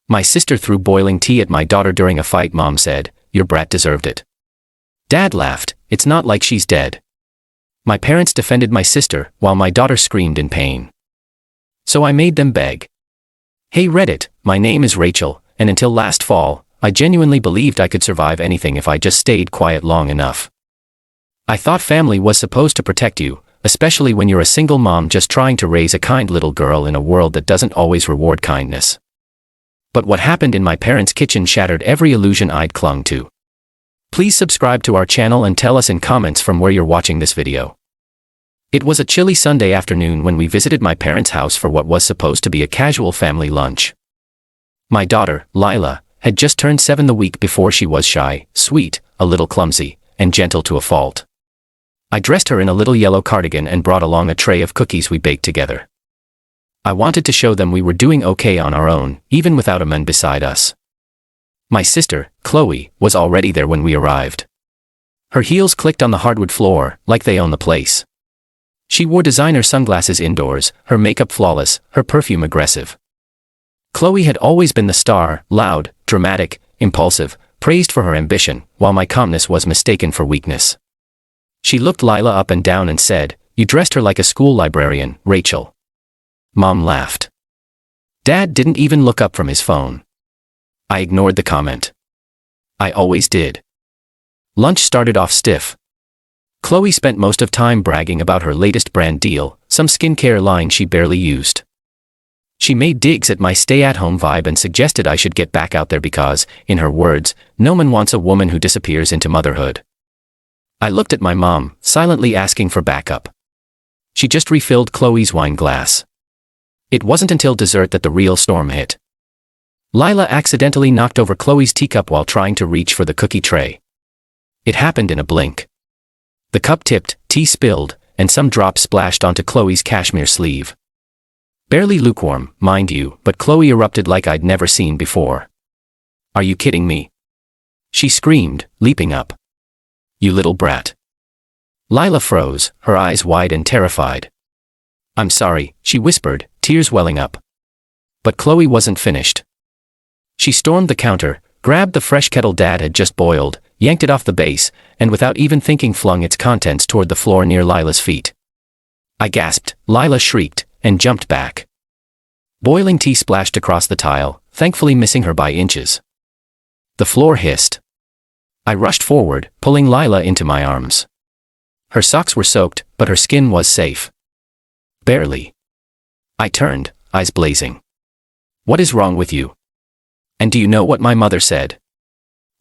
My sister threw boiling tea at my daughter during a fight. Mom said, "Your brat deserved it." Dad laughed, "It's not like she's dead." My parents defended my sister, while my daughter screamed in pain. So I made them beg. Hey Reddit, my name is Rachel, and until last fall, I genuinely believed I could survive anything if I just stayed quiet long enough. I thought family was supposed to protect you, especially when you're a single mom just trying to raise a kind little girl in a world that doesn't always reward kindness. But what happened in my parents' kitchen shattered every illusion I'd clung to. Please subscribe to our channel and tell us in comments from where you're watching this video. It was a chilly Sunday afternoon when we visited my parents' house for what was supposed to be a casual family lunch. My daughter, Lila, had just turned 7 the week before. She was shy, sweet, a little clumsy, and gentle to a fault. I dressed her in a little yellow cardigan and brought along a tray of cookies we baked together. I wanted to show them we were doing okay on our own, even without a man beside us. My sister, Chloe, was already there when we arrived. Her heels clicked on the hardwood floor, like they own the place. She wore designer sunglasses indoors, her makeup flawless, her perfume aggressive. Chloe had always been the star, loud, dramatic, impulsive, praised for her ambition, while my calmness was mistaken for weakness. She looked Lila up and down and said, "You dressed her like a school librarian, Rachel." Mom laughed. Dad didn't even look up from his phone. I ignored the comment. I always did. Lunch started off stiff. Chloe spent most of time bragging about her latest brand deal, some skincare line she barely used. She made digs at my stay-at-home vibe and suggested I should get back out there because, in her words, no man wants a woman who disappears into motherhood. I looked at my mom, silently asking for backup. She just refilled Chloe's wine glass. It wasn't until dessert that the real storm hit. Lila accidentally knocked over Chloe's teacup while trying to reach for the cookie tray. It happened in a blink. The cup tipped, tea spilled, and some drops splashed onto Chloe's cashmere sleeve. Barely lukewarm, mind you, but Chloe erupted like I'd never seen before. "Are you kidding me?" she screamed, leaping up. "You little brat." Lila froze, her eyes wide and terrified. "I'm sorry," she whispered, tears welling up. But Chloe wasn't finished. She stormed the counter, grabbed the fresh kettle Dad had just boiled, yanked it off the base, and without even thinking flung its contents toward the floor near Lila's feet. I gasped, Lila shrieked, and jumped back. Boiling tea splashed across the tile, thankfully missing her by inches. The floor hissed. I rushed forward, pulling Lila into my arms. Her socks were soaked, but her skin was safe. Barely. I turned, eyes blazing. "What is wrong with you? And do you know what my mother said?"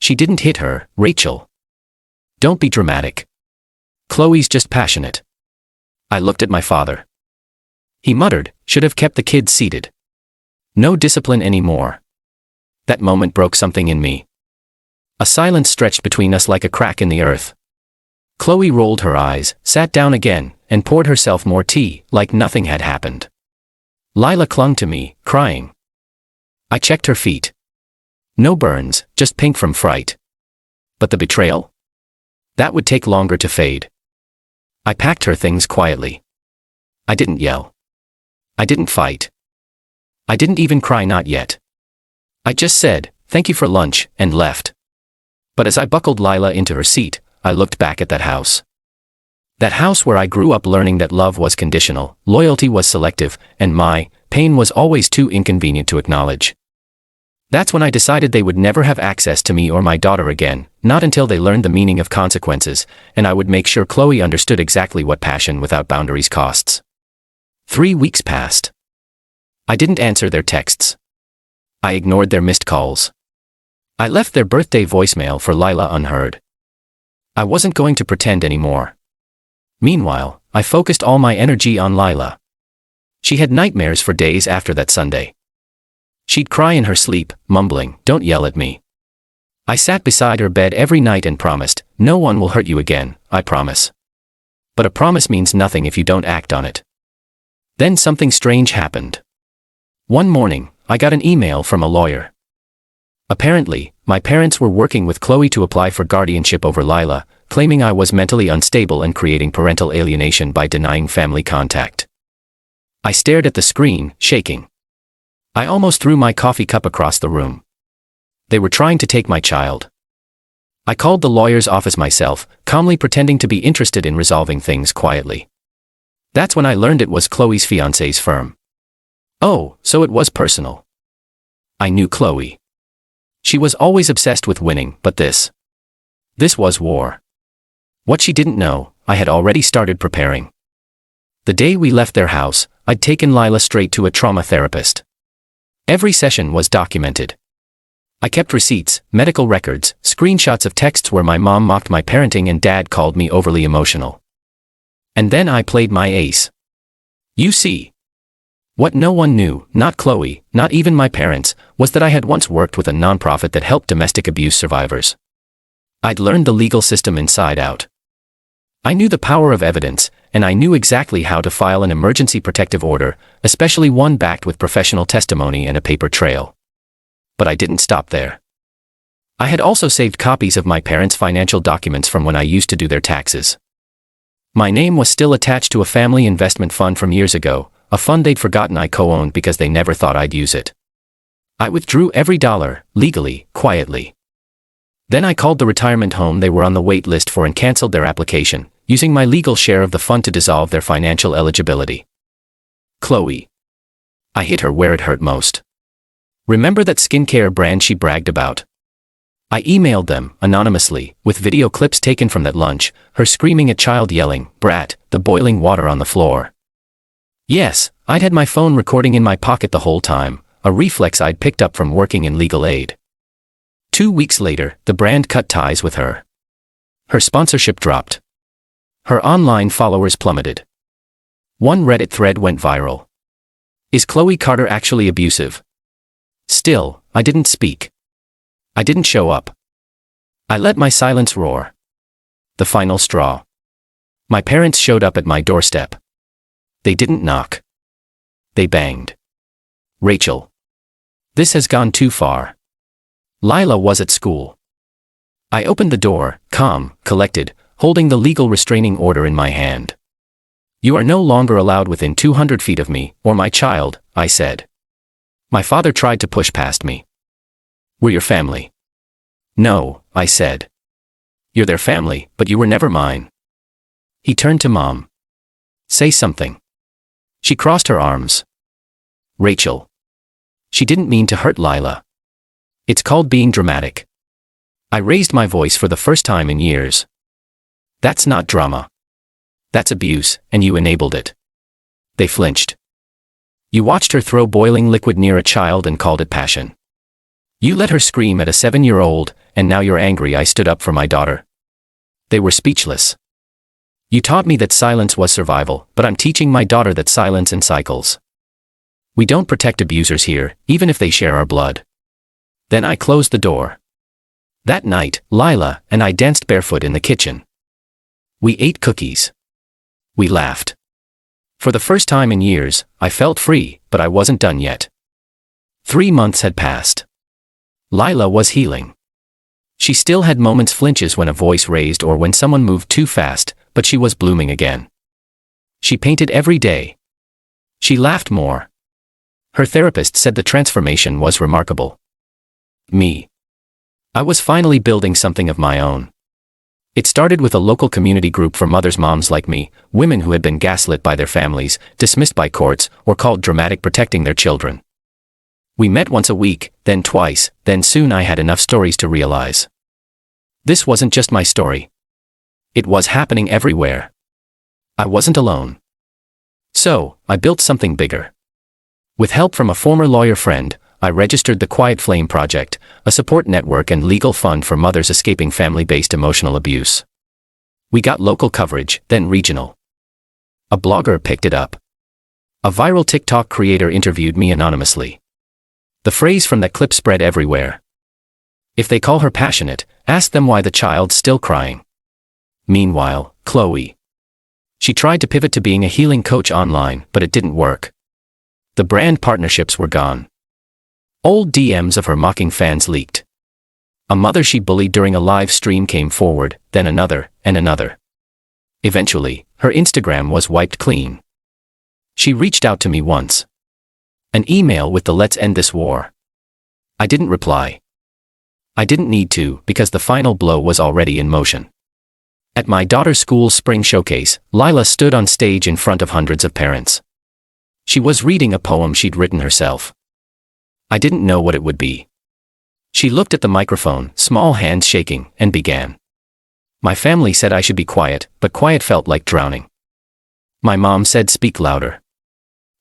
"She didn't hit her, Rachel." "Don't be dramatic. Chloe's just passionate." I looked at my father. He muttered, "Should have kept the kids seated. No discipline anymore." That moment broke something in me. A silence stretched between us like a crack in the earth. Chloe rolled her eyes, sat down again, and poured herself more tea, like nothing had happened. Lila clung to me, crying. I checked her feet. No burns, just pink from fright. But the betrayal? That would take longer to fade. I packed her things quietly. I didn't yell. I didn't fight. I didn't even cry, not yet. I just said, "Thank you for lunch," and left. But as I buckled Lila into her seat, I looked back at that house. That house where I grew up learning that love was conditional, loyalty was selective, and my pain was always too inconvenient to acknowledge. That's when I decided they would never have access to me or my daughter again, not until they learned the meaning of consequences, and I would make sure Chloe understood exactly what passion without boundaries costs. 3 weeks passed. I didn't answer their texts. I ignored their missed calls. I left their birthday voicemail for Lila unheard. I wasn't going to pretend anymore. Meanwhile, I focused all my energy on Lila. She had nightmares for days after that Sunday. She'd cry in her sleep, mumbling, "Don't yell at me." I sat beside her bed every night and promised, "No one will hurt you again, I promise." But a promise means nothing if you don't act on it. Then something strange happened. One morning, I got an email from a lawyer. Apparently, my parents were working with Chloe to apply for guardianship over Lila, claiming I was mentally unstable and creating parental alienation by denying family contact. I stared at the screen, shaking. I almost threw my coffee cup across the room. They were trying to take my child. I called the lawyer's office myself, calmly pretending to be interested in resolving things quietly. That's when I learned it was Chloe's fiancé's firm. Oh, so it was personal. I knew Chloe. She was always obsessed with winning, but this was war. What she didn't know, I had already started preparing. The day we left their house, I'd taken Lila straight to a trauma therapist. Every session was documented. I kept receipts, medical records, screenshots of texts where my mom mocked my parenting and dad called me overly emotional. And then I played my ace. You see. What no one knew, not Chloe, not even my parents, was that I had once worked with a nonprofit that helped domestic abuse survivors. I'd learned the legal system inside out. I knew the power of evidence, and I knew exactly how to file an emergency protective order, especially one backed with professional testimony and a paper trail. But I didn't stop there. I had also saved copies of my parents' financial documents from when I used to do their taxes. My name was still attached to a family investment fund from years ago, a fund they'd forgotten I co-owned because they never thought I'd use it. I withdrew every dollar, legally, quietly. Then I called the retirement home they were on the wait list for and canceled their application, using my legal share of the fund to dissolve their financial eligibility. Chloe. I hit her where it hurt most. Remember that skincare brand she bragged about? I emailed them, anonymously, with video clips taken from that lunch, her screaming at child yelling, "Brat," the boiling water on the floor. Yes, I'd had my phone recording in my pocket the whole time, a reflex I'd picked up from working in legal aid. 2 weeks later, the brand cut ties with her. Her sponsorship dropped. Her online followers plummeted. One Reddit thread went viral. Is Chloe Carter actually abusive? Still, I didn't speak. I didn't show up. I let my silence roar. The final straw. My parents showed up at my doorstep. They didn't knock. They banged. Rachel. This has gone too far. Lila was at school. I opened the door, calm, collected, holding the legal restraining order in my hand. You are no longer allowed within 200 feet of me, or my child, I said. My father tried to push past me. We're your family. No, I said. You're their family, but you were never mine. He turned to Mom. Say something. She crossed her arms. Rachel. She didn't mean to hurt Lila. It's called being dramatic. I raised my voice for the first time in years. That's not drama. That's abuse, and you enabled it. They flinched. You watched her throw boiling liquid near a child and called it passion. You let her scream at a 7-year-old, and now you're angry I stood up for my daughter. They were speechless. You taught me that silence was survival, but I'm teaching my daughter that silence and cycles. We don't protect abusers here, even if they share our blood. Then I closed the door. That night, Lila and I danced barefoot in the kitchen. We ate cookies. We laughed. For the first time in years, I felt free, but I wasn't done yet. 3 months had passed. Lila was healing. She still had moments flinches when a voice raised or when someone moved too fast, but she was blooming again. She painted every day. She laughed more. Her therapist said the transformation was remarkable. Me. I was finally building something of my own. It started with a local community group for moms like me, women who had been gaslit by their families, dismissed by courts, or called dramatic protecting their children. We met once a week, then twice, then soon I had enough stories to realize. This wasn't just my story. It was happening everywhere. I wasn't alone. So, I built something bigger. With help from a former lawyer friend, I registered the Quiet Flame Project, a support network and legal fund for mothers escaping family-based emotional abuse. We got local coverage, then regional. A blogger picked it up. A viral TikTok creator interviewed me anonymously. The phrase from that clip spread everywhere. If they call her passionate, ask them why the child's still crying. Meanwhile, Chloe. She tried to pivot to being a healing coach online, but it didn't work. The brand partnerships were gone. Old DMs of her mocking fans leaked. A mother she bullied during a live stream came forward, then another, and another. Eventually, her Instagram was wiped clean. She reached out to me once. An email with the "Let's end this war." I didn't reply. I didn't need to, because the final blow was already in motion. At my daughter's school's spring showcase, Lila stood on stage in front of hundreds of parents. She was reading a poem she'd written herself. I didn't know what it would be. She looked at the microphone, small hands shaking, and began. My family said I should be quiet, but quiet felt like drowning. My mom said speak louder.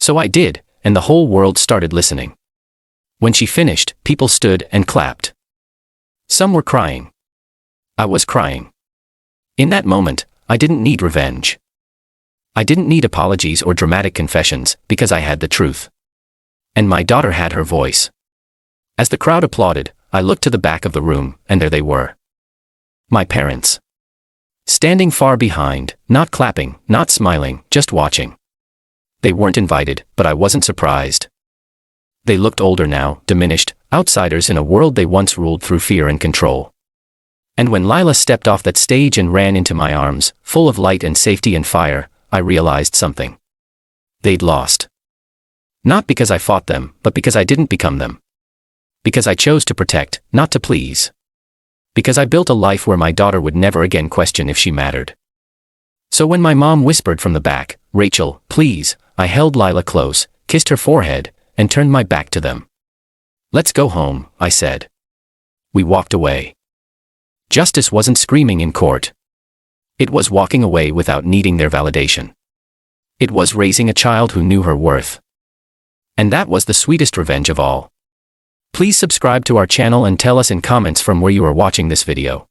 So I did, and the whole world started listening. When she finished, people stood and clapped. Some were crying. I was crying. In that moment, I didn't need revenge. I didn't need apologies or dramatic confessions, because I had the truth. And my daughter had her voice. As the crowd applauded, I looked to the back of the room, and there they were. My parents. Standing far behind, not clapping, not smiling, just watching. They weren't invited, but I wasn't surprised. They looked older now, diminished, outsiders in a world they once ruled through fear and control. And when Lila stepped off that stage and ran into my arms, full of light and safety and fire, I realized something. They'd lost. Not because I fought them, but because I didn't become them. Because I chose to protect, not to please. Because I built a life where my daughter would never again question if she mattered. So when my mom whispered from the back, "Rachel, please," I held Lila close, kissed her forehead, and turned my back to them. "Let's go home," I said. We walked away. Justice wasn't screaming in court. It was walking away without needing their validation. It was raising a child who knew her worth. And that was the sweetest revenge of all. Please subscribe to our channel and tell us in comments from where you are watching this video.